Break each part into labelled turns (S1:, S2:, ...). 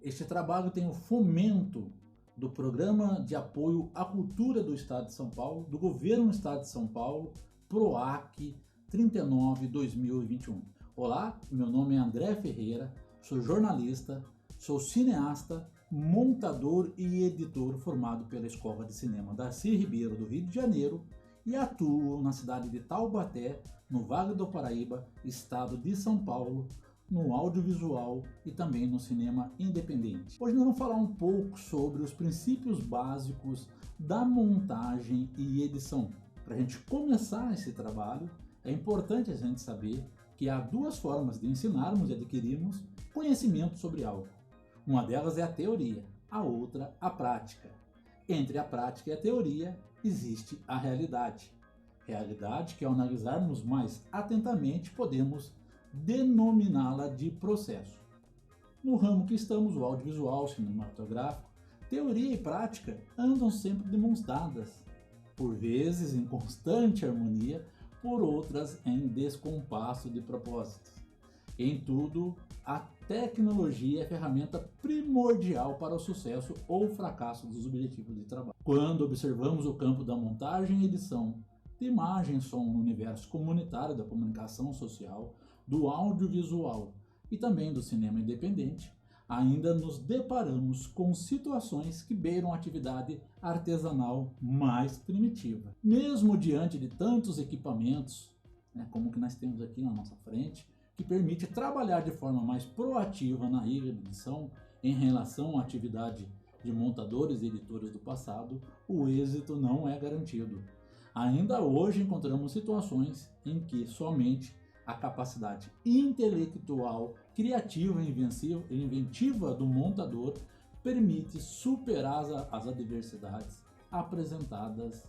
S1: Este trabalho tem o fomento do Programa de Apoio à Cultura do Estado de São Paulo, do Governo do Estado de São Paulo, PROAC 39/2021. Olá, meu nome é André Ferreira, sou jornalista, sou cineasta, montador e editor formado pela Escola de Cinema Darcy Ribeiro do Rio de Janeiro e atuo na cidade de Taubaté, no Vale do Paraíba, estado de São Paulo, no audiovisual e também no cinema independente. Hoje nós vamos falar um pouco sobre os princípios básicos da montagem e edição. Para a gente começar esse trabalho, é importante a gente saber que há duas formas de ensinarmos e adquirirmos conhecimento sobre algo. Uma delas é a teoria, a outra a prática. Entre a prática e a teoria existe a realidade. Realidade que, ao analisarmos mais atentamente, podemos denominá-la de processo. No ramo que estamos, o audiovisual, cinematográfico, teoria e prática andam sempre de mãos dadas, por vezes em constante harmonia, por outras em descompasso de propósitos. Em tudo, a tecnologia é ferramenta primordial para o sucesso ou fracasso dos objetivos de trabalho. Quando observamos o campo da montagem e edição de imagem e som no universo comunitário da comunicação social, do audiovisual e também do cinema independente, ainda nos deparamos com situações que beiram a atividade artesanal mais primitiva. Mesmo diante de tantos equipamentos, como o que nós temos aqui na nossa frente, que permite trabalhar de forma mais proativa na ilha de edição em relação à atividade de montadores e editores do passado, o êxito não é garantido. Ainda hoje encontramos situações em que somente a capacidade intelectual, criativa e inventiva do montador permite superar as adversidades apresentadas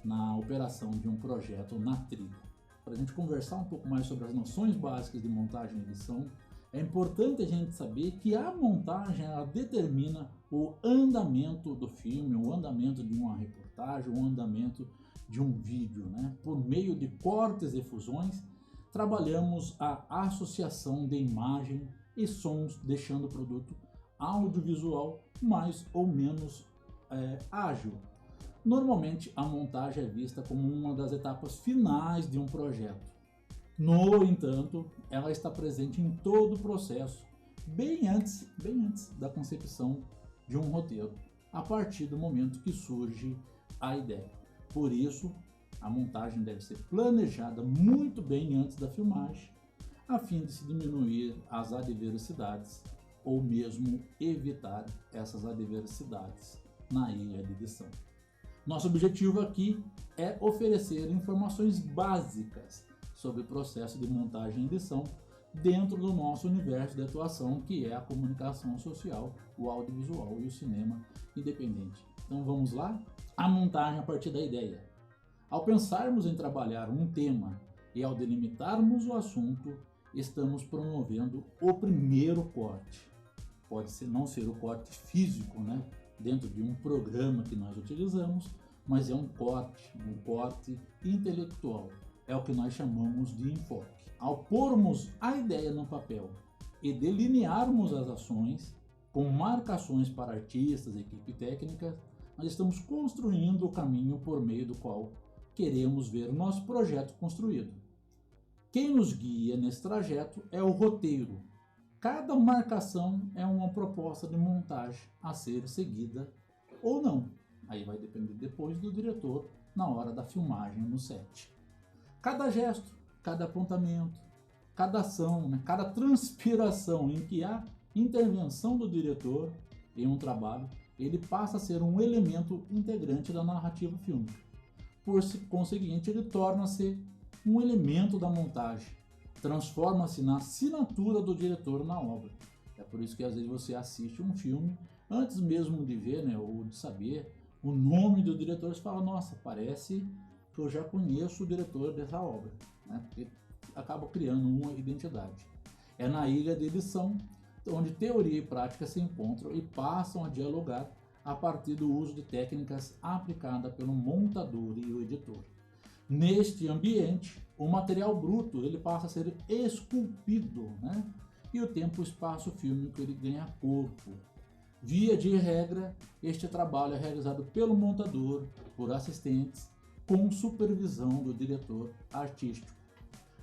S1: na operação de um projeto na trilha. Para a gente conversar um pouco mais sobre as noções básicas de montagem e edição, é importante a gente saber que a montagem ela determina o andamento do filme, o andamento de uma reportagem, o andamento de um vídeo. Por meio de cortes e fusões, trabalhamos a associação de imagem e sons, deixando o produto audiovisual mais ou menos ágil. Normalmente, a montagem é vista como uma das etapas finais de um projeto. No entanto, ela está presente em todo o processo, bem antes da concepção de um roteiro, a partir do momento que surge a ideia. Por isso, a montagem deve ser planejada muito bem antes da filmagem, a fim de se diminuir as adversidades ou mesmo evitar essas adversidades na ilha de edição. Nosso objetivo aqui é oferecer informações básicas sobre o processo de montagem e edição dentro do nosso universo de atuação, que é a comunicação social, o audiovisual e o cinema independente. Então vamos lá? A montagem a partir da ideia. Ao pensarmos em trabalhar um tema e ao delimitarmos o assunto, estamos promovendo o primeiro corte. Pode não ser o corte físico, dentro de um programa que nós utilizamos, mas é um corte intelectual. É o que nós chamamos de enfoque. Ao pormos a ideia no papel e delinearmos as ações, com marcações para artistas e equipe técnica, nós estamos construindo o caminho por meio do qual queremos ver o nosso projeto construído. Quem nos guia nesse trajeto é o roteiro. Cada marcação é uma proposta de montagem a ser seguida ou não. Aí vai depender depois do diretor na hora da filmagem no set. Cada gesto, cada apontamento, cada ação, cada transpiração em que há intervenção do diretor em um trabalho, ele passa a ser um elemento integrante da narrativa fílmica. Por conseguinte, ele torna-se um elemento da montagem, transforma-se na assinatura do diretor na obra. É por isso que às vezes você assiste um filme, antes mesmo de ver, ou de saber o nome do diretor, você fala, nossa, parece que eu já conheço o diretor dessa obra, porque acaba criando uma identidade. É na ilha de edição, onde teoria e prática se encontram e passam a dialogar a partir do uso de técnicas aplicadas pelo montador e o editor. Neste ambiente, o material bruto ele passa a ser esculpido, e o tempo e espaço fílmico ele ganha corpo. Via de regra, este trabalho é realizado pelo montador, por assistentes, com supervisão do diretor artístico.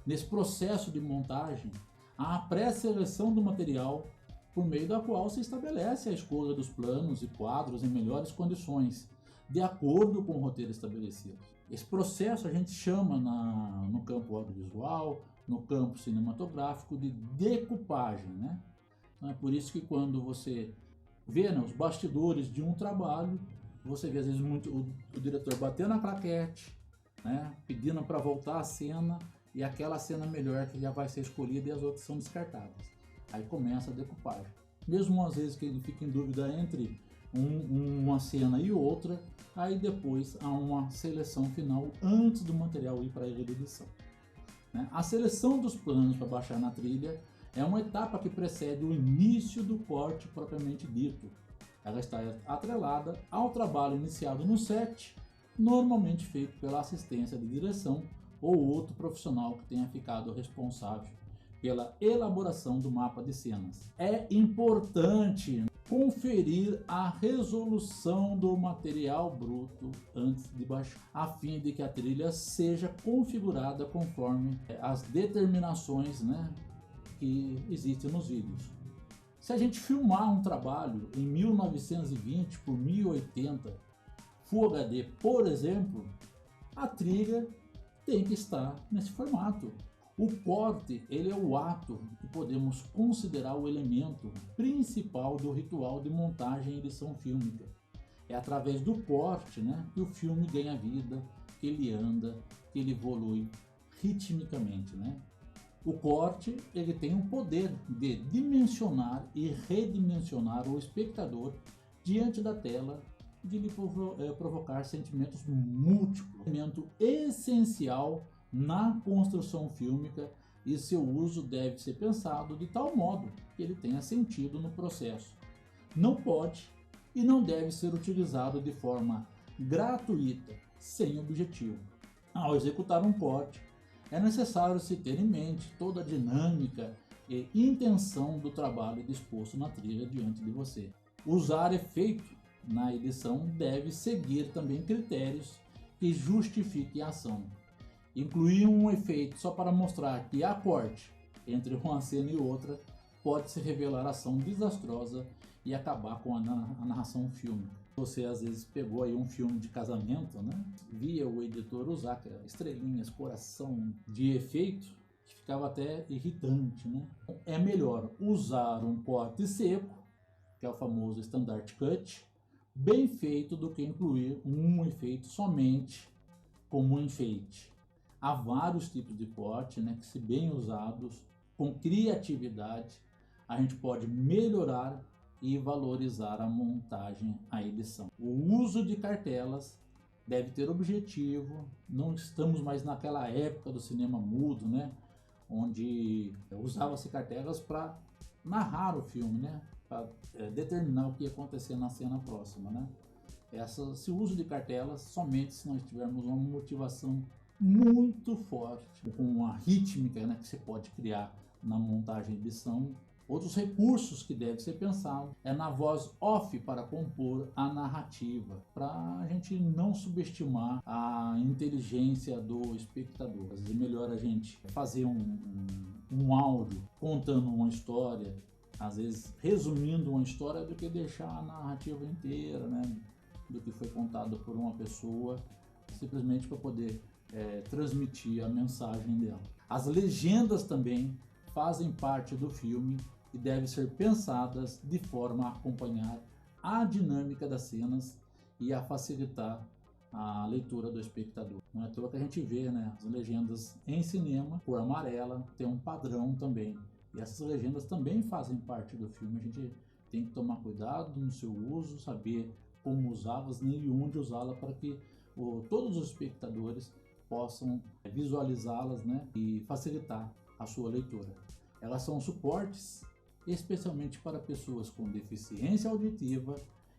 S1: Nesse processo de montagem, há a pré-seleção do material, por meio da qual se estabelece a escolha dos planos e quadros em melhores condições, de acordo com o roteiro estabelecido. Esse processo a gente chama no campo audiovisual, no campo cinematográfico, de decupagem, né? Então é por isso que quando você vê, né, os bastidores de um trabalho, você vê às vezes muito o diretor batendo na claquete, né, pedindo para voltar a cena, e aquela cena melhor que já vai ser escolhida e as outras são descartadas. Aí começa a decupagem. Mesmo às vezes que ele fica em dúvida entre uma cena e outra, aí depois há uma seleção final antes do material ir para a edição. Né? A seleção dos planos para baixar na trilha é uma etapa que precede o início do corte propriamente dito. Ela está atrelada ao trabalho iniciado no set, normalmente feito pela assistência de direção ou outro profissional que tenha ficado responsável pela elaboração do mapa de cenas. É importante conferir a resolução do material bruto antes de baixar, a fim de que a trilha seja configurada conforme as determinações, né, que existem nos vídeos. Se a gente filmar um trabalho em 1920 por 1080 Full HD, por exemplo, a trilha tem que estar nesse formato. O corte, ele é o ato que podemos considerar o elemento principal do ritual de montagem e edição fílmica. É através do corte, né, que o filme ganha vida, que ele anda, que ele evolui ritmicamente, né? O corte, ele tem o poder de dimensionar e redimensionar o espectador diante da tela, de lhe provocar sentimentos múltiplos. Elemento essencial na construção fílmica, e seu uso deve ser pensado de tal modo que ele tenha sentido no processo. Não pode e não deve ser utilizado de forma gratuita, sem objetivo. Ao executar um corte, é necessário se ter em mente toda a dinâmica e intenção do trabalho disposto na trilha diante de você. Usar efeito na edição deve seguir também critérios que justifiquem a ação. Incluir um efeito só para mostrar que há corte entre uma cena e outra pode se revelar ação desastrosa e acabar com a narração fílmica. Você às vezes pegou aí um filme de casamento, né? Via o editor usar estrelinhas, coração de efeito, que ficava até irritante, né? É melhor usar um corte seco, que é o famoso Standard Cut, bem feito, do que incluir um efeito somente como um enfeite. Há vários tipos de corte, né, que, se bem usados, com criatividade, a gente pode melhorar e valorizar a montagem, a edição. O uso de cartelas deve ter objetivo. Não estamos mais naquela época do cinema mudo, né, onde usava-se cartelas para narrar o filme, né, para determinar o que ia acontecer na cena próxima, né. Esse uso de cartelas somente se nós tivermos uma motivação muito forte, com uma rítmica, né, que você pode criar na montagem e edição. Outros recursos que devem ser pensados é na voz off para compor a narrativa, para a gente não subestimar a inteligência do espectador. Às vezes é melhor a gente fazer um áudio contando uma história, às vezes resumindo uma história, do que deixar a narrativa inteira, né, do que foi contado por uma pessoa, simplesmente para poder transmitir a mensagem dela. As legendas também fazem parte do filme e devem ser pensadas de forma a acompanhar a dinâmica das cenas e a facilitar a leitura do espectador. Não é à toa que a gente vê, né, as legendas em cinema, cor amarela, tem um padrão também. E essas legendas também fazem parte do filme. A gente tem que tomar cuidado no seu uso, saber como usá-las e onde usá-las, para que todos os espectadores possam visualizá-las, né, e facilitar a sua leitura. Elas são suportes especialmente para pessoas com deficiência auditiva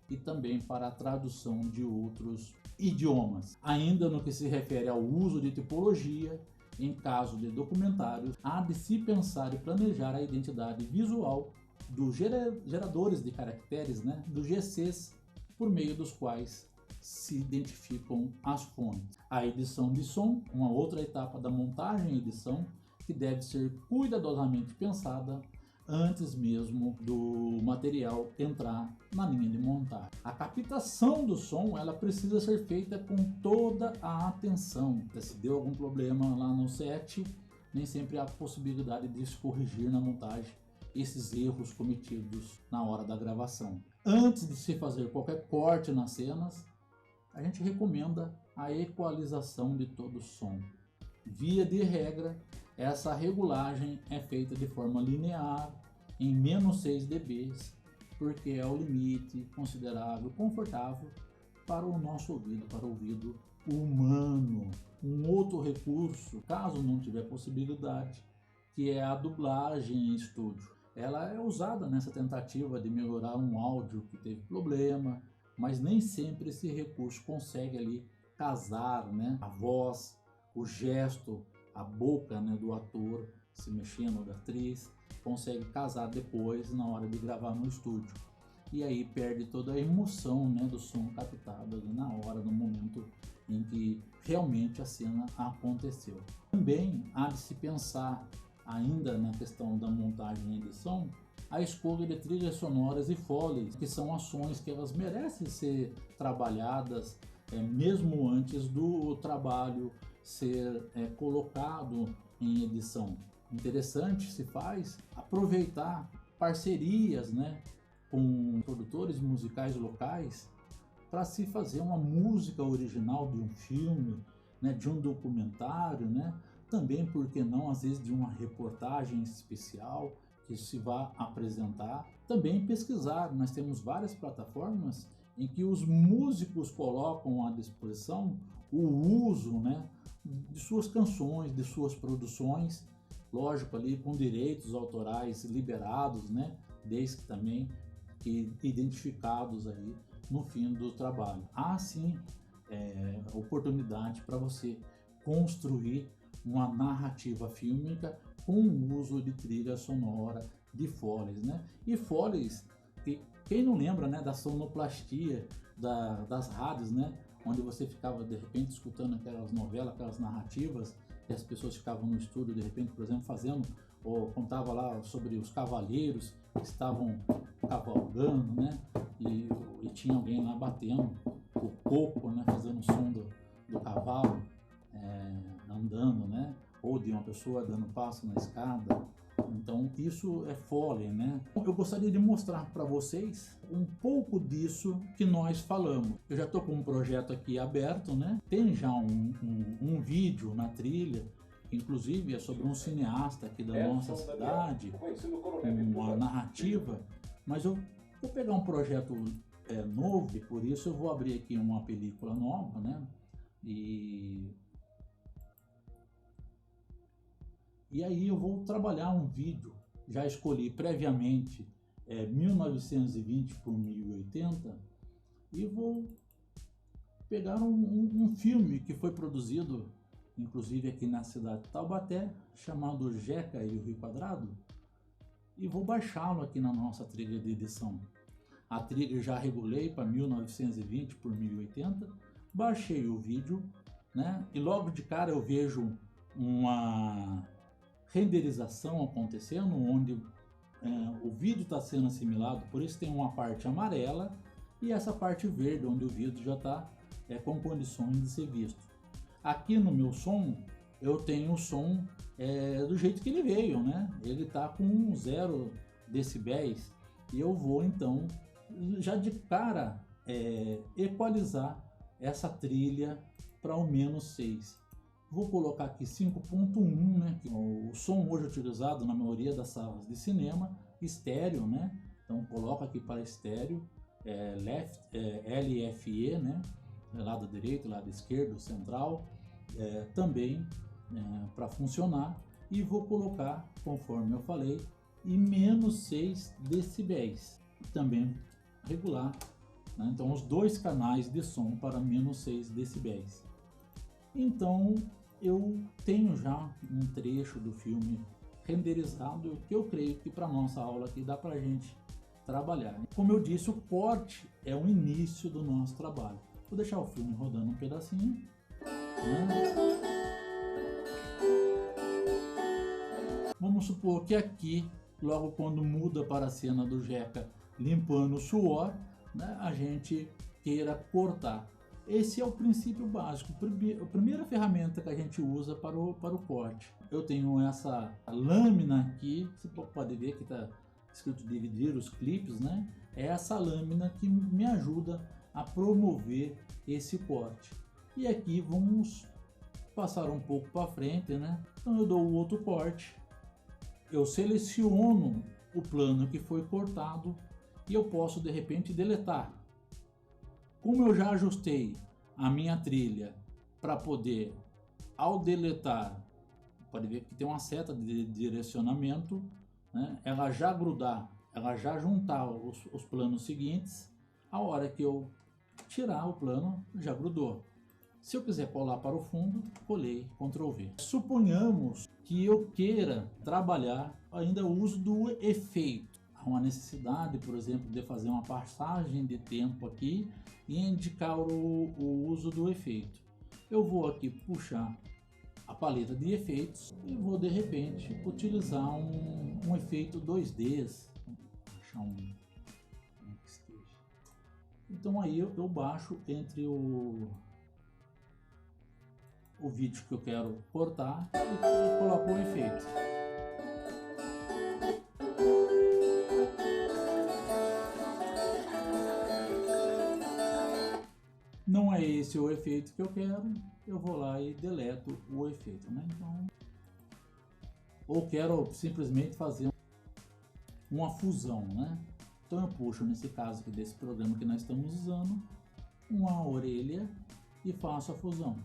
S1: e também para a tradução de outros idiomas. Ainda no que se refere ao uso de tipologia, em caso de documentários, há de se pensar e planejar a identidade visual dos geradores de caracteres, né, dos GCs, por meio dos quais se identificam as fontes. A edição de som, uma outra etapa da montagem e edição, que deve ser cuidadosamente pensada antes mesmo do material entrar na linha de montagem. A captação do som, ela precisa ser feita com toda a atenção. Se deu algum problema lá no set, nem sempre há possibilidade de se corrigir na montagem esses erros cometidos na hora da gravação. Antes de se fazer qualquer corte nas cenas, a gente recomenda a equalização de todo o som. Via de regra, essa regulagem é feita de forma linear, em menos 6 dB, porque é o limite considerável, confortável para o nosso ouvido, para o ouvido humano. Um outro recurso, caso não tiver possibilidade, que é a dublagem em estúdio. Ela é usada nessa tentativa de melhorar um áudio que teve problema, mas nem sempre esse recurso consegue ali casar, né, a voz, o gesto, a boca, né, do ator se mexendo, da atriz, consegue casar depois na hora de gravar no estúdio. E aí perde toda a emoção, né, do som captado ali na hora, no momento em que realmente a cena aconteceu. Também há de se pensar, ainda na questão da montagem e edição, a escolha de trilhas sonoras e foleys, que são ações que elas merecem ser trabalhadas mesmo antes do trabalho ser colocado em edição. Interessante se faz aproveitar parcerias, né, com produtores musicais locais para se fazer uma música original de um filme, né, de um documentário, né, também, por que não, às vezes de uma reportagem especial que se vai apresentar. Também pesquisar, nós temos várias plataformas em que os músicos colocam à disposição o uso, né, de suas canções, de suas produções, lógico ali com direitos autorais liberados, né, desde que também que identificados aí no fim do trabalho. Há sim oportunidade para você construir uma narrativa fílmica com o uso de trilha sonora, de foleys, né? E foleys, quem não lembra, né, da sonoplastia das rádios, né, onde você ficava de repente escutando aquelas novelas, aquelas narrativas, e as pessoas ficavam no estúdio de repente, por exemplo, fazendo, ou contava lá sobre os cavaleiros que estavam cavalgando, né, e tinha alguém lá batendo o coco, né, fazendo o som do cavalo andando, né, ou de uma pessoa dando passo na escada. Então isso é foley, né? Eu gostaria de mostrar para vocês um pouco disso que nós falamos. Eu já estou com um projeto aqui aberto, né? Tem já um vídeo na trilha, que inclusive é sobre um cineasta aqui da nossa cidade, uma narrativa, mas eu vou pegar um projeto novo, e por isso eu vou abrir aqui uma película nova, né? E aí eu vou trabalhar um vídeo, já escolhi previamente 1920 por 1080, e vou pegar um filme que foi produzido, inclusive aqui na cidade de Taubaté, chamado Jeca e o Rio Quadrado, e vou baixá-lo aqui na nossa trilha de edição. A trilha já regulei para 1920 por 1080, baixei o vídeo, né? E logo de cara eu vejo uma renderização acontecendo, onde o vídeo está sendo assimilado, por isso tem uma parte amarela e essa parte verde, onde o vídeo já está com condições de ser visto. Aqui no meu som, eu tenho o som do jeito que ele veio, né? Ele está com 0 decibéis, e eu vou então, já de cara, equalizar essa trilha para o menos 6. Vou colocar aqui 5.1, né? O som hoje utilizado na maioria das salas de cinema, estéreo, né? Então coloca aqui para estéreo, LFE, né? Lado direito, lado esquerdo, central, também para funcionar. E vou colocar, conforme eu falei, em menos 6 decibéis, também regular, né? Então os dois canais de som para menos 6 decibéis. Então eu tenho já um trecho do filme renderizado, que eu creio que para nossa aula aqui dá para a gente trabalhar. Como eu disse, o corte é o início do nosso trabalho. Vou deixar o filme rodando um pedacinho, né? Vamos supor que aqui, logo quando muda para a cena do Jeca limpando o suor, né, a gente queira cortar. Esse é o princípio básico, a primeira ferramenta que a gente usa para o corte. Eu tenho essa lâmina aqui, você pode ver que está escrito dividir os clipes, né? É essa lâmina que me ajuda a promover esse corte. E aqui vamos passar um pouco para frente, né? Então eu dou o outro corte, eu seleciono o plano que foi cortado e eu posso de repente deletar. Como eu já ajustei a minha trilha para poder, ao deletar, pode ver que tem uma seta de direcionamento, né? Ela já grudar, ela já juntar os planos seguintes, a hora que eu tirar o plano já grudou. Se eu quiser colar para o fundo, colei, Ctrl V. Suponhamos que eu queira trabalhar ainda o uso do efeito. Há uma necessidade, por exemplo, de fazer uma passagem de tempo aqui e indicar o uso do efeito. Eu vou aqui puxar a paleta de efeitos e vou de repente utilizar um efeito 2D. Vou achar um que esteja. Então aí eu baixo entre o vídeo que eu quero cortar e coloco o efeito. Não é esse o efeito que eu quero, eu vou lá e deleto o efeito, né? Então, ou quero simplesmente fazer uma fusão, né? Então eu puxo, nesse caso aqui desse programa que nós estamos usando, uma orelha e faço a fusão.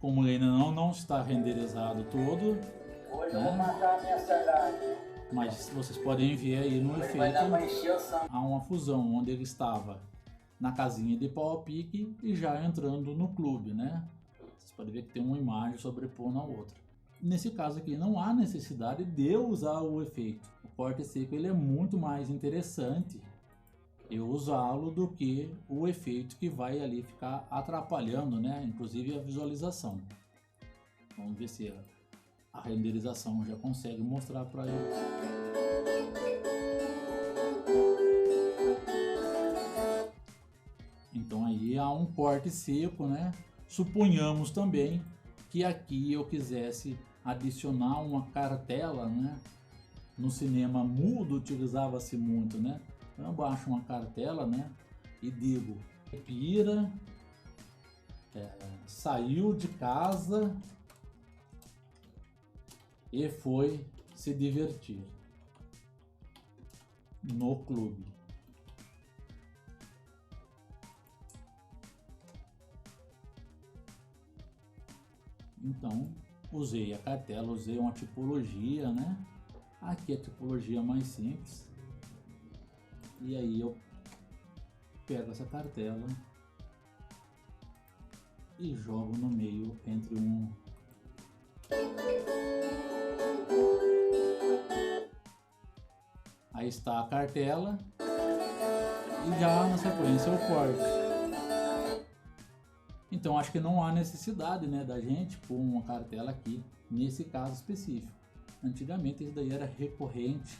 S1: Como ele ainda não está renderizado todo,
S2: hoje eu vou matar a minha saudade.
S1: Mas vocês podem ver aí no efeito, há uma fusão onde ele estava na casinha de pau a pique e já entrando no clube, né? Vocês podem ver que tem uma imagem sobrepondo a outra. Nesse caso aqui não há necessidade de eu usar o efeito. O corte seco ele é muito mais interessante eu usá-lo do que o efeito que vai ali ficar atrapalhando, né? Inclusive a visualização. Vamos ver se a renderização já consegue mostrar para ele. Então aí há um corte seco, né? Suponhamos também que aqui eu quisesse adicionar uma cartela, né? No cinema mudo utilizava-se muito, né? Então eu baixo uma cartela, né? E digo, Pira saiu de casa e foi se divertir no clube. Então, usei a cartela, usei uma tipologia, né? Aqui é a tipologia mais simples. E aí eu pego essa cartela e jogo no meio entre um... Aí está a cartela e já na sequência o corte. Então acho que não há necessidade, né, da gente pôr uma cartela aqui nesse caso específico. Antigamente isso daí era recorrente,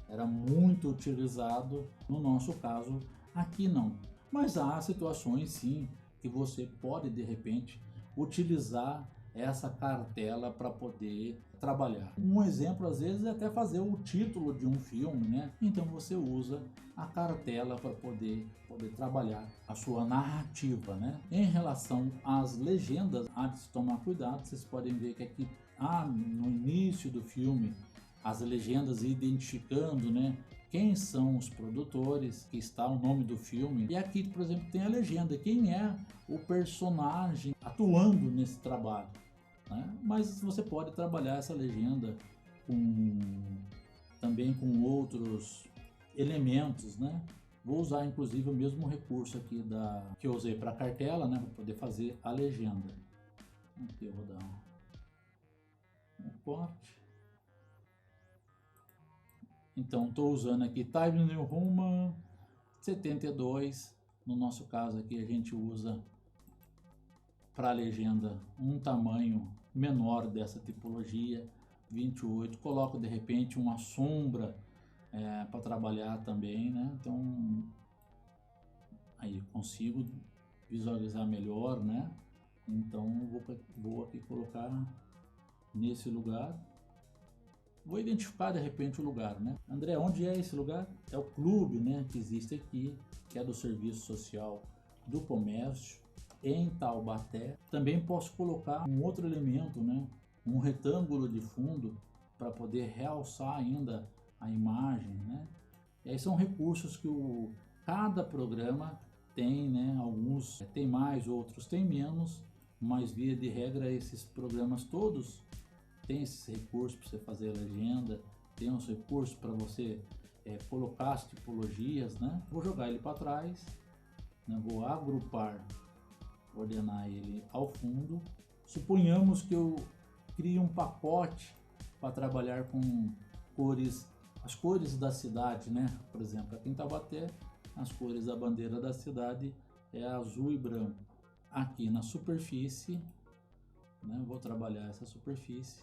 S1: era muito utilizado, no nosso caso aqui não. Mas há situações sim que você pode de repente utilizar essa cartela para poder trabalhar. Um exemplo às vezes é até fazer o título de um filme, né? Então você usa a cartela para poder trabalhar a sua narrativa, né? Em relação às legendas, há de se tomar cuidado. Vocês podem ver que aqui no início do filme as legendas identificando, né, quem são os produtores, que está o nome do filme. E aqui, por exemplo, tem a legenda, quem é o personagem atuando nesse trabalho, né? Mas você pode trabalhar essa legenda também com outros elementos, né? Vou usar inclusive o mesmo recurso aqui que eu usei para a cartela, né, para poder fazer a legenda. Aqui eu vou dar o corte. Então estou usando aqui Times New Roman 72. No nosso caso aqui a gente usa para a legenda um tamanho menor dessa tipologia, 28. Coloco de repente uma sombra para trabalhar também, né? Então aí consigo visualizar melhor, né? Então vou aqui colocar nesse lugar. Vou identificar de repente o lugar, né? André, onde é esse lugar? É o clube, né, que existe aqui, que é do Serviço Social do Comércio, em Taubaté. Também posso colocar um outro elemento, né, um retângulo de fundo para poder realçar ainda a imagem, né? E aí são recursos que cada programa tem, né? Alguns tem mais, outros tem menos, mas via de regra esses programas todos tem esses recursos para você fazer a legenda, tem uns recursos para você colocar as tipologias, né? Vou jogar ele para trás, né? Vou agrupar, ordenar ele ao fundo. Suponhamos que eu crie um pacote para trabalhar com cores, as cores da cidade, né? Por exemplo, aqui em Taubaté, as cores da bandeira da cidade é azul e branco. Aqui na superfície, né? Vou trabalhar essa superfície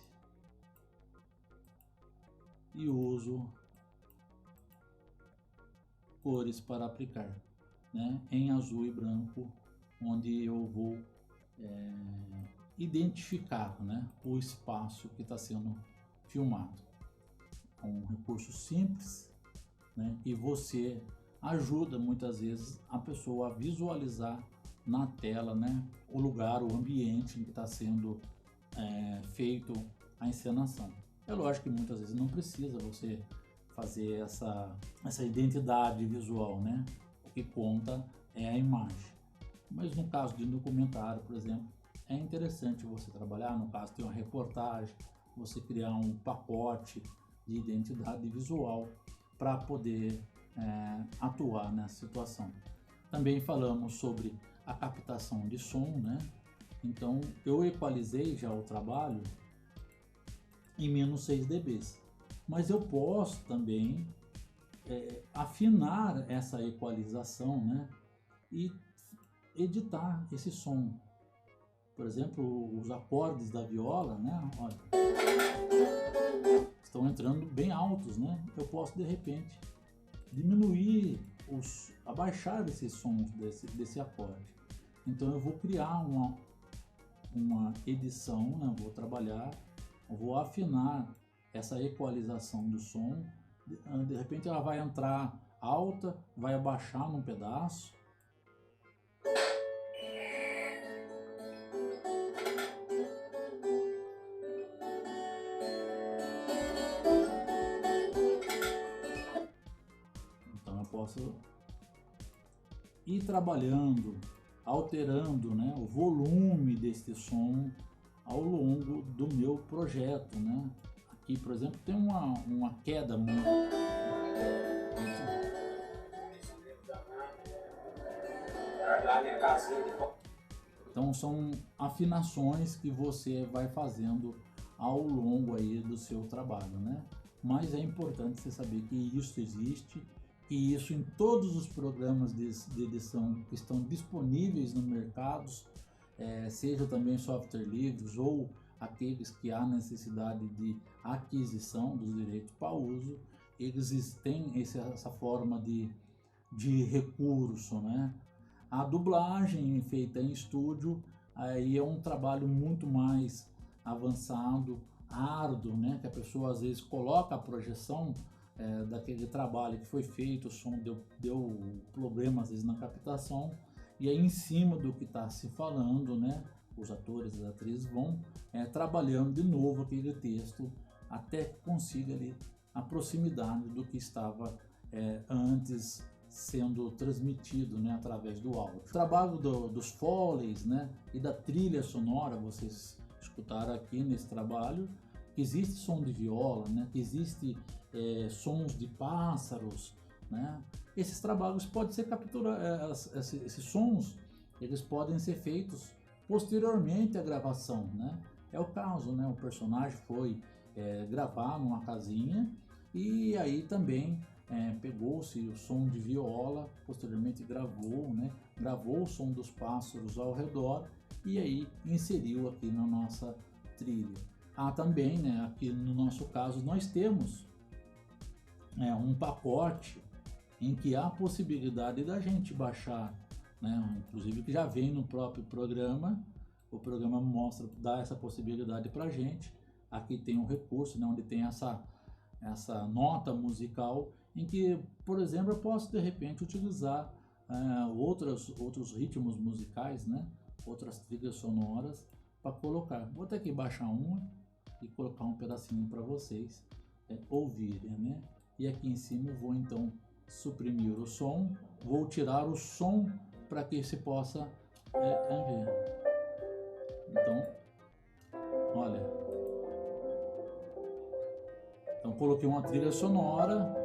S1: e uso cores para aplicar, né? Em azul e branco, onde eu vou identificar, né, o espaço que está sendo filmado. Um recurso simples, né? E você ajuda muitas vezes a pessoa a visualizar na tela, né, o lugar, o ambiente em que está sendo feito a encenação. É lógico que muitas vezes não precisa você fazer essa identidade visual, né? O que conta é a imagem. Mas no caso de documentário, por exemplo, é interessante você trabalhar, no caso de uma reportagem, você criar um pacote de identidade visual para poder atuar nessa situação. Também falamos sobre a captação de som, né? Então eu equalizei já o trabalho em menos 6 dB, mas eu posso também afinar essa equalização, né? E editar esse som. Por exemplo, os acordes da viola, né? Olha, estão entrando bem altos, né? Eu posso de repente diminuir abaixar esses sons desse acorde. Então eu vou criar uma edição, né? Vou trabalhar, vou afinar essa equalização do som. De repente ela vai entrar alta, vai abaixar num pedaço. Então eu posso ir trabalhando, alterando, né, o volume desse som ao longo do meu projeto, né? Aqui, por exemplo, tem uma queda muito... Então são afinações que você vai fazendo ao longo aí do seu trabalho, né? Mas é importante você saber que isso existe e isso em todos os programas de edição que estão disponíveis no mercado, seja também software livres ou aqueles que há necessidade de aquisição dos direitos para uso, eles têm essa forma de recurso, né? A dublagem feita em estúdio aí é um trabalho muito mais avançado, árduo, né? Que a pessoa às vezes coloca a projeção daquele trabalho que foi feito, o som deu problema às vezes na captação, e aí em cima do que está se falando, né? Os atores e as atrizes vão trabalhando de novo aquele texto até que consiga ali a proximidade do que estava antes sendo transmitido, né, através do áudio. O trabalho dos foleys, né, e da trilha sonora, vocês escutaram aqui nesse trabalho, que existe som de viola, né, que existe sons de pássaros, né. Esses trabalhos podem ser capturados, esses sons, eles podem ser feitos posteriormente à gravação, né. é o caso, né? O personagem foi gravar numa casinha e aí também pegou-se o som de viola, posteriormente gravou, né? Gravou o som dos pássaros ao redor e aí inseriu aqui na nossa trilha. Também, né? Aqui no nosso caso nós temos um pacote em que há a possibilidade da gente baixar, né? Inclusive que já vem no próprio programa. O programa dá essa possibilidade para a gente. Aqui tem um recurso, né, onde tem essa nota musical, em que, por exemplo, eu posso de repente utilizar outros ritmos musicais, né, outras trilhas sonoras para colocar. Vou ter que baixar uma e colocar um pedacinho para vocês ouvirem, né? E aqui em cima eu vou então suprimir o som, vou tirar o som para que se possa ver. Então, olha, então coloquei uma trilha sonora.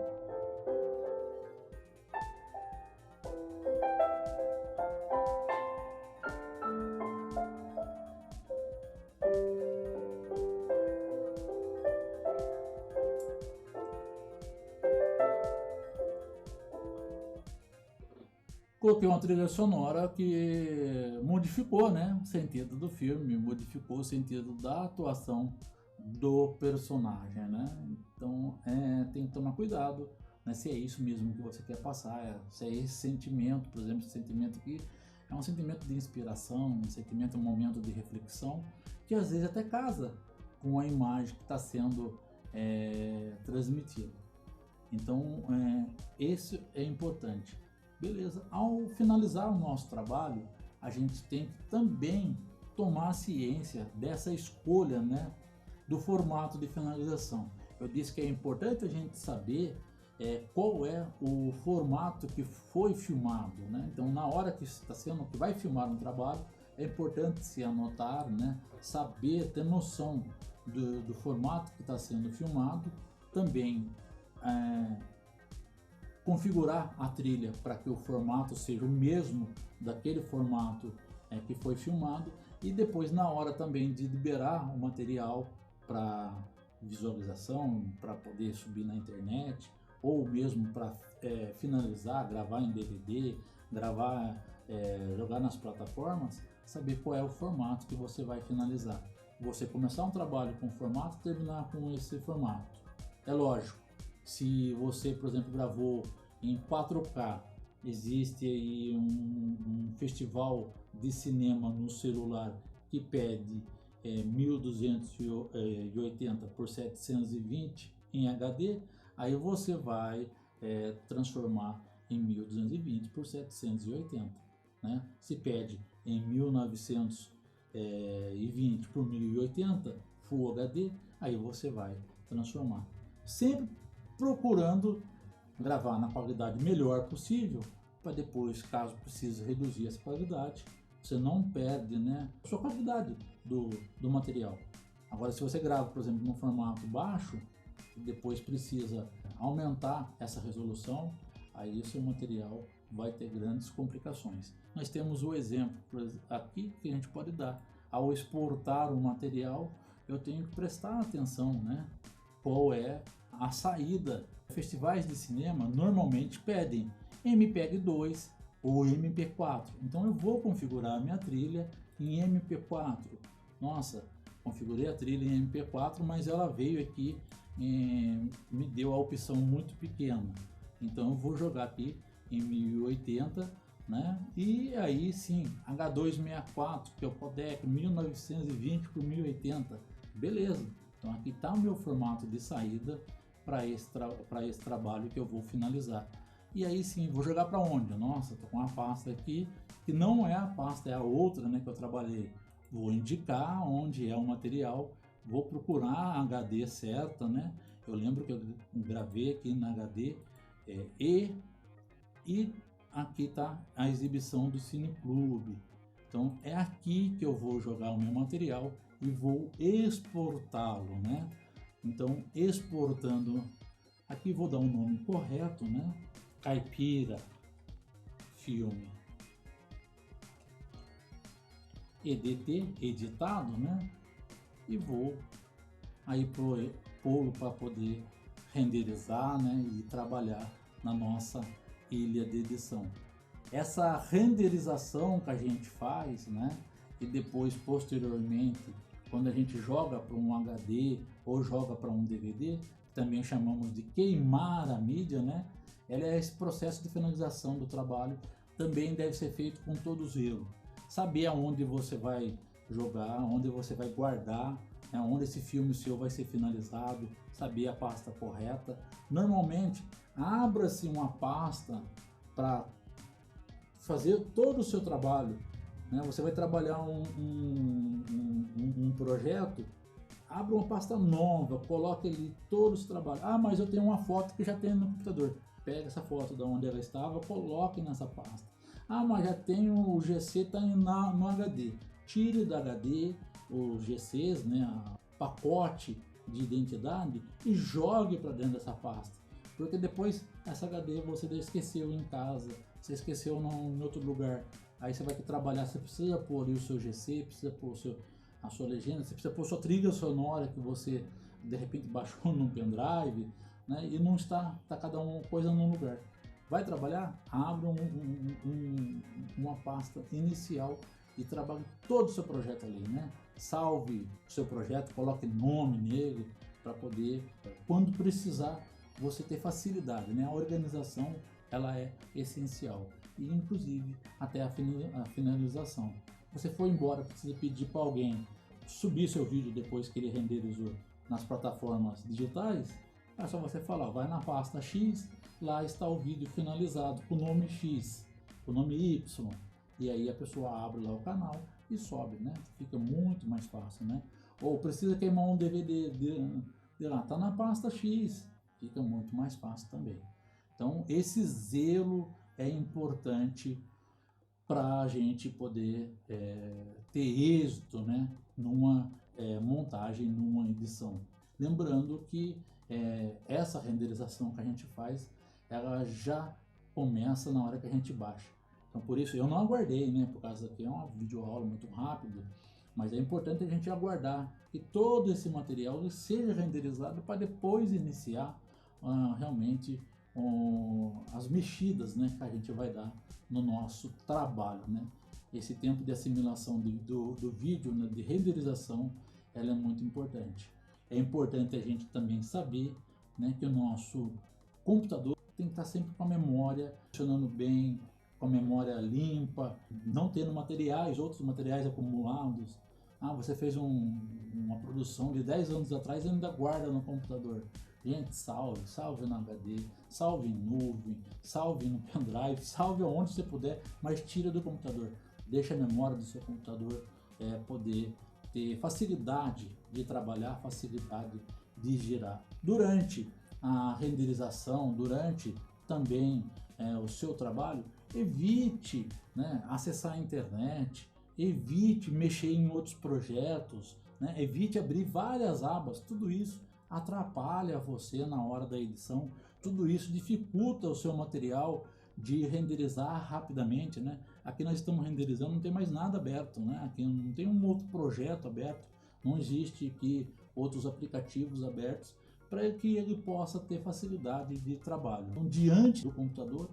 S1: Coloquei uma trilha sonora que modificou, né, o sentido do filme, modificou o sentido da atuação do personagem, né? Então tem que tomar cuidado, né, se é isso mesmo que você quer passar, se é esse sentimento, por exemplo, esse sentimento aqui é um sentimento de inspiração, um sentimento, um momento de reflexão, que às vezes até casa com a imagem que está sendo transmitida. Então esse é importante. Beleza, ao finalizar o nosso trabalho, a gente tem que também tomar ciência dessa escolha, né, do formato de finalização. Eu disse que é importante a gente saber qual é o formato que foi filmado, né? Então, na hora que vai filmar um trabalho, é importante se anotar, né, saber, ter noção do formato que está sendo filmado, também configurar a trilha para que o formato seja o mesmo daquele formato que foi filmado, e depois na hora também de liberar o material para visualização, para poder subir na internet, ou mesmo para finalizar, gravar em DVD, jogar nas plataformas, saber qual é o formato que você vai finalizar. Você começar um trabalho com formato, terminar com esse formato. É lógico, se você, por exemplo, gravou em 4K, existe aí um festival de cinema no celular que pede 1280 por 720 em HD, aí você vai transformar em 1220 por 780, né? Se pede em 1920 por 1080 Full HD, aí você vai transformar, sempre procurando gravar na qualidade melhor possível, para depois, caso precise reduzir essa qualidade, você não perde, né, a sua qualidade do material. Agora, se você grava, por exemplo, num formato baixo, e depois precisa aumentar essa resolução, aí o seu material vai ter grandes complicações. Nós temos o exemplo aqui que a gente pode dar. Ao exportar o material, eu tenho que prestar atenção, né, qual é a saída. Festivais de cinema normalmente pedem MPEG 2 ou MP4, então eu vou configurar a minha trilha em MP4. Nossa, configurei a trilha em MP4, mas ela veio aqui me deu a opção muito pequena, então eu vou jogar aqui em 1080, né? E aí sim, H264, que é o codec 1920 por 1080, beleza. Então aqui está o meu formato de saída para esse trabalho que eu vou finalizar. E aí sim, vou jogar para onde? Nossa, estou com uma pasta aqui que não é a pasta, é a outra, né, que eu trabalhei. Vou indicar onde é o material, vou procurar a HD certa, né? Eu lembro que eu gravei aqui na HD e aqui está a exibição do Cineclube. Então é aqui que eu vou jogar o meu material e vou exportá-lo, né? Então, exportando, aqui vou dar um nome correto, né? Caipira Filme EDT, editado, né? e vou aí pô-lo para poder renderizar, né, e trabalhar na nossa ilha de edição. Essa renderização que a gente faz, né, e depois posteriormente quando a gente joga para um HD ou joga para um DVD, também chamamos de queimar a mídia, né? Ela é esse processo de finalização do trabalho, também deve ser feito com todo zelo. Saber aonde você vai jogar, onde você vai guardar, né, onde esse filme seu vai ser finalizado, saber a pasta correta. Normalmente, abra-se uma pasta para fazer todo o seu trabalho. Né? Você vai trabalhar um projeto, abra uma pasta nova, coloque ali todos os trabalhos. Ah, mas eu tenho uma foto que já tem no computador. Pega essa foto de onde ela estava, coloque nessa pasta. Ah, mas já tem o GC, está no HD. Tire do HD os GCs, né, pacote de identidade e jogue para dentro dessa pasta. Porque depois essa HD você esqueceu em casa, você esqueceu em outro lugar. Aí você vai ter que trabalhar, você precisa pôr ali o seu GC, precisa pôr a sua legenda, você precisa pôr sua trilha sonora que você de repente baixou num pendrive, né? E não está cada uma coisa num lugar. Vai trabalhar? Abra uma pasta inicial e trabalhe todo o seu projeto ali, né? Salve o seu projeto, coloque nome nele para poder, quando precisar, você ter facilidade, né? A organização ela é essencial e inclusive até a finalização. Você for embora, precisa pedir para alguém subir seu vídeo depois que ele renderizou nas plataformas digitais, é só você falar, vai na pasta X, lá está o vídeo finalizado com o nome X, com o nome Y, e aí a pessoa abre lá o canal e sobe, né? Fica muito mais fácil, né? Ou precisa queimar um DVD de lá, tá na pasta X, fica muito mais fácil também. Então esse zelo é importante para a gente poder ter êxito, né, numa montagem, numa edição. Lembrando que essa renderização que a gente faz, ela já começa na hora que a gente baixa. Então por isso eu não aguardei, né, por causa que é uma videoaula muito rápida, mas é importante a gente aguardar que todo esse material seja renderizado para depois iniciar realmente as mexidas, né, que a gente vai dar no nosso trabalho, né? Esse tempo de assimilação do vídeo, né, de renderização, ela é muito importante. É importante a gente também saber, né, que o nosso computador tem que estar sempre com a memória funcionando bem, com a memória limpa, não tendo outros materiais acumulados. Ah, você fez uma produção de 10 anos atrás e ainda guarda no computador. Gente, salve no HD, salve em nuvem, salve no pendrive, salve aonde você puder, mas tira do computador. Deixa a memória do seu computador poder ter facilidade de trabalhar, facilidade de girar. Durante a renderização, durante também o seu trabalho, evite, né, acessar a internet, evite mexer em outros projetos, né, evite abrir várias abas, tudo isso atrapalha você na hora da edição, tudo isso dificulta o seu material de renderizar rapidamente, né? Aqui nós estamos renderizando, não tem mais nada aberto, né? Aqui não tem um outro projeto aberto, não existe aqui outros aplicativos abertos para que ele possa ter facilidade de trabalho. Então, diante do computador,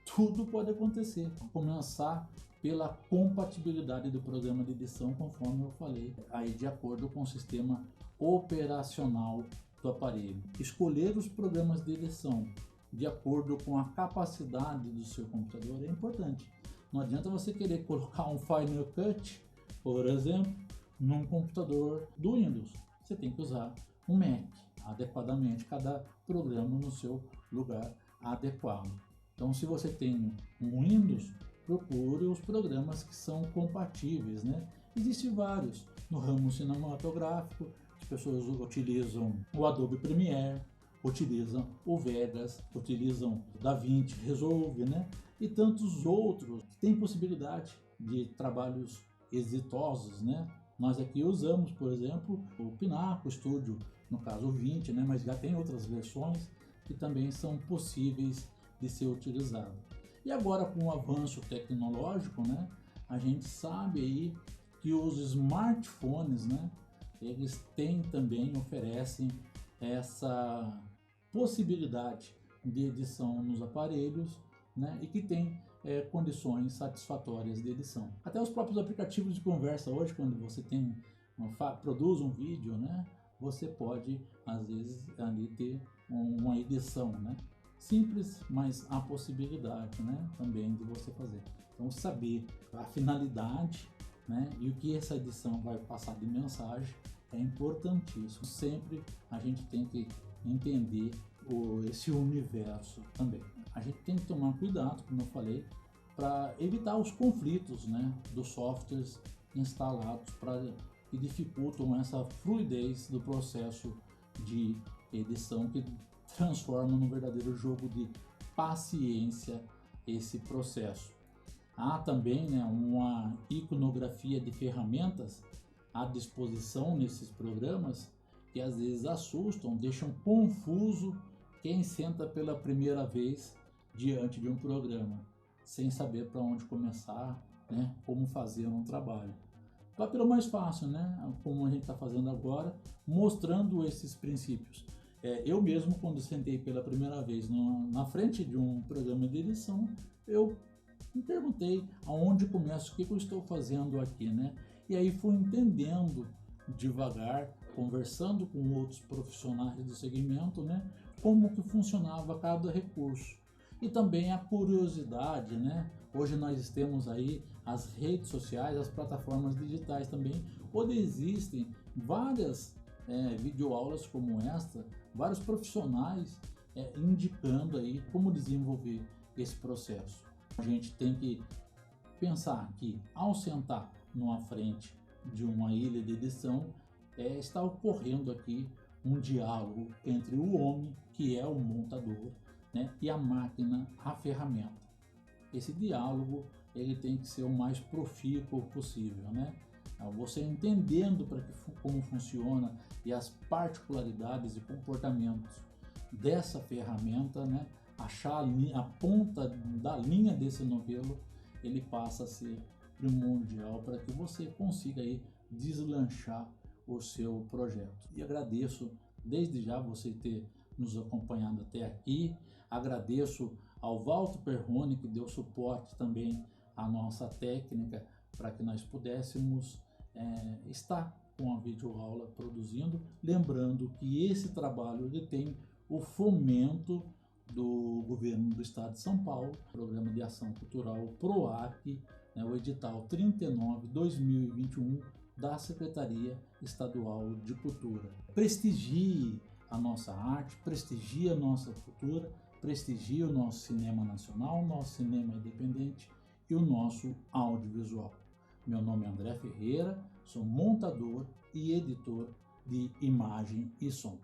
S1: tudo pode acontecer. Começar pela compatibilidade do programa de edição, conforme eu falei, aí de acordo com o sistema operacional do aparelho. Escolher os programas de edição de acordo com a capacidade do seu computador é importante. Não adianta você querer colocar um Final Cut, por exemplo, num computador do Windows. Você tem que usar um Mac adequadamente, cada programa no seu lugar adequado. Então, se você tem um Windows, procure os programas que são compatíveis, né? Existem vários no ramo cinematográfico. As pessoas utilizam o Adobe Premiere, utilizam o Vegas, utilizam o DaVinci Resolve, né? E tantos outros que têm possibilidade de trabalhos exitosos, né? Nós aqui usamos, por exemplo, o Pinnacle Studio, no caso o 20, né? Mas já tem outras versões que também são possíveis de ser utilizado. E agora, com o avanço tecnológico, né, a gente sabe aí que os smartphones, né, eles oferecem essa possibilidade de edição nos aparelhos, né, e que tem condições satisfatórias de edição. Até os próprios aplicativos de conversa hoje, quando você produz um vídeo, né, você pode às vezes ali ter uma edição, né, simples, mas há possibilidade, né, também de você fazer. Então saber a finalidade, né, e o que essa edição vai passar de mensagem é importantíssimo. Sempre a gente tem que entender esse universo também. A gente tem que tomar cuidado, como eu falei, para evitar os conflitos, né, dos softwares instalados que dificultam essa fluidez do processo de edição, que transforma num verdadeiro jogo de paciência esse processo. Há também, né, uma iconografia de ferramentas à disposição nesses programas que às vezes assustam, deixam confuso quem senta pela primeira vez diante de um programa, sem saber para onde começar, né, como fazer um trabalho. Vai pelo mais fácil, né, como a gente está fazendo agora, mostrando esses princípios. Eu mesmo, quando sentei pela primeira vez na frente de um programa de edição, eu me perguntei aonde começo, o que eu estou fazendo aqui, né? E aí fui entendendo devagar, conversando com outros profissionais do segmento, né, como que funcionava cada recurso. E também a curiosidade, né? Hoje nós temos aí as redes sociais, as plataformas digitais também, onde existem várias videoaulas como esta, vários profissionais indicando aí como desenvolver esse processo. A gente tem que pensar que ao sentar numa frente de uma ilha de edição, está ocorrendo aqui um diálogo entre o homem, que é o montador, né, e a máquina, a ferramenta. Esse diálogo ele tem que ser o mais profícuo possível, né? Você entendendo como funciona e as particularidades e comportamentos dessa ferramenta, né, achar a ponta da linha desse novelo, ele passa a ser primordial para que você consiga aí deslanchar o seu projeto. E agradeço desde já você ter nos acompanhado até aqui. Agradeço ao Walter Perrone, que deu suporte também à nossa técnica para que nós pudéssemos estar com a videoaula produzindo. Lembrando que esse trabalho ele tem o fomento do governo do estado de São Paulo, Programa de Ação Cultural PROAC, né, o edital 39/2021 da Secretaria Estadual de Cultura. Prestigie a nossa arte, prestigie a nossa cultura, prestigie o nosso cinema nacional, o nosso cinema independente e o nosso audiovisual. Meu nome é André Ferreira, sou montador e editor de imagem e som.